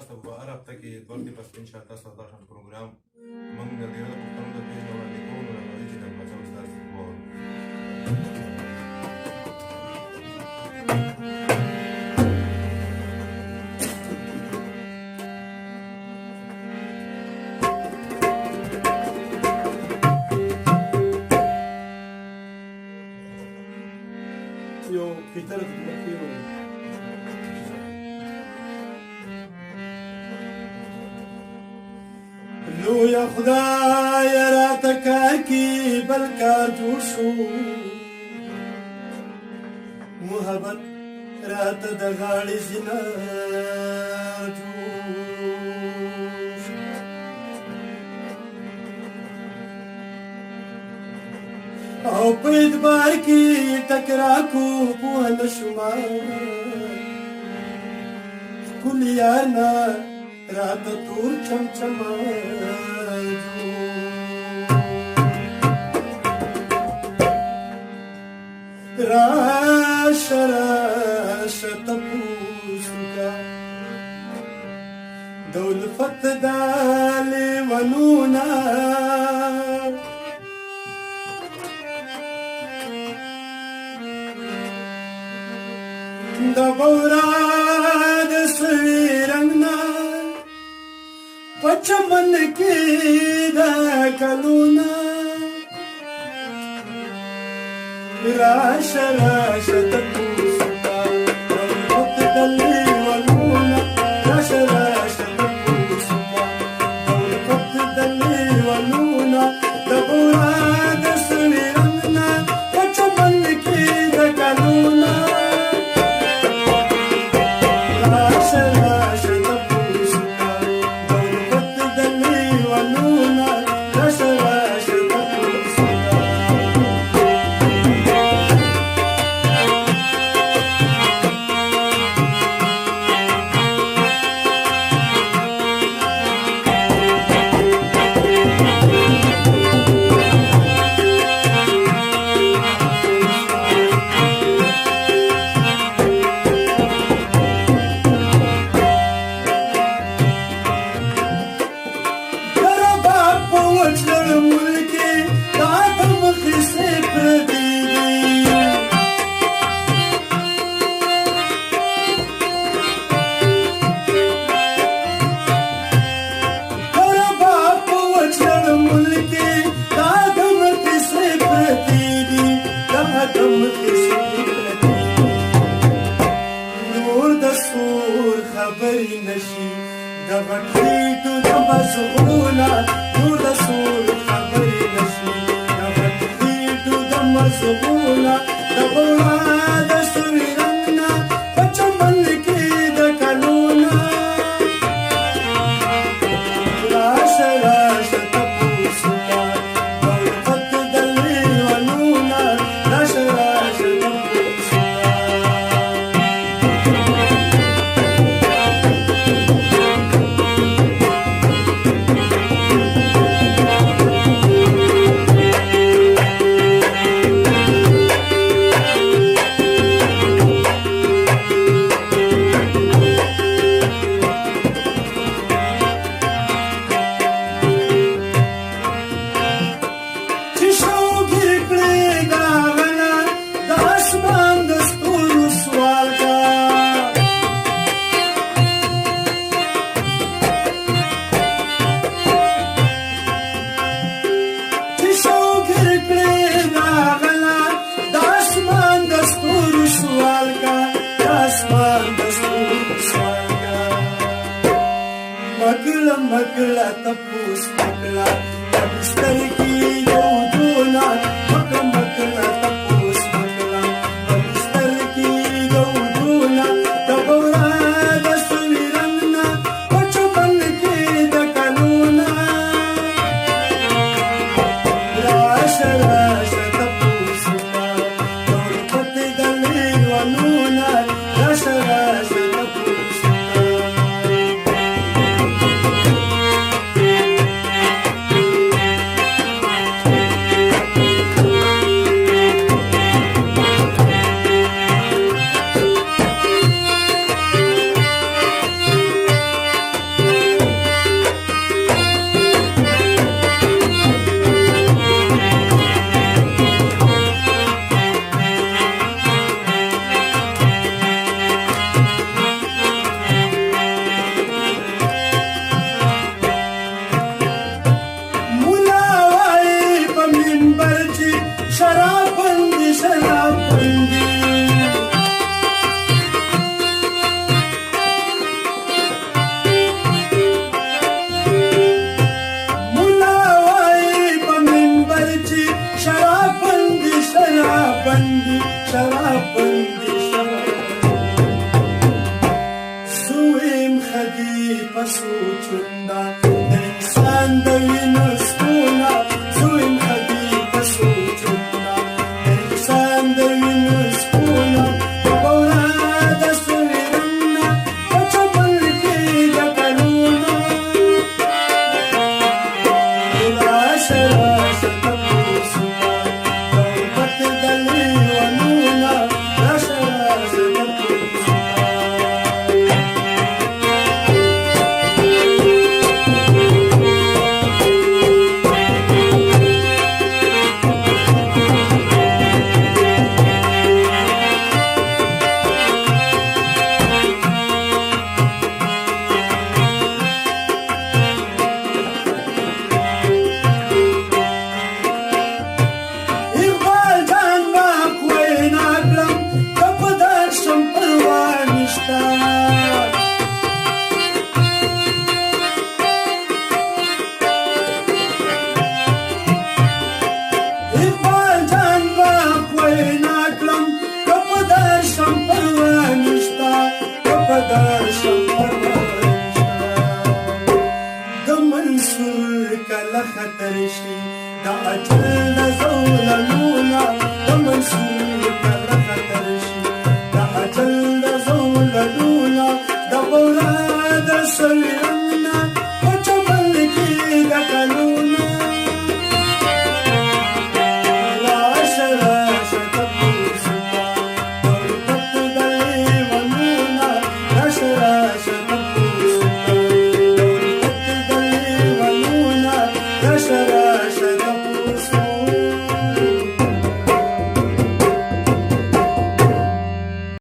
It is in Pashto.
تاسو په هر هفته کې دوه کې پس انشاءالله تاسو دا شان پروګرام موږ د دې د پښتنو د پیژنې وړاندې کوو نو راځئ چې د ماته استاد وواورو. یو فیتر لویا خدای راته کار کی بل کار جوړ شو محبت راته د غاړې زینار جوړ شو او په اعتبار کې ټکرا کو پوه نه شوما ښکلي یار نه راته تور چمچما راشه راشه تپوس وکړه د الفت دا لیونونه د بورا د سوي رنګ نه په چمن کې د کلونه راشه راشه تپوس وکړه د الفت د لیونونه راشه راشه تپوس وکړه د الفت د لیونونه د بورا د سوي رنګ نه په چمن کې د کلونه پسوچوندا د انسان د وینو سپونه زویم خدي پسوچوندا د انسان د وینو سپونه د بورا د سویرنا په چمن کې د کلونه راشه راشه تپوسونه غربت د لیوانونه راشه راشه تپوسونه د منصور کله خطر شي د اجل د زولن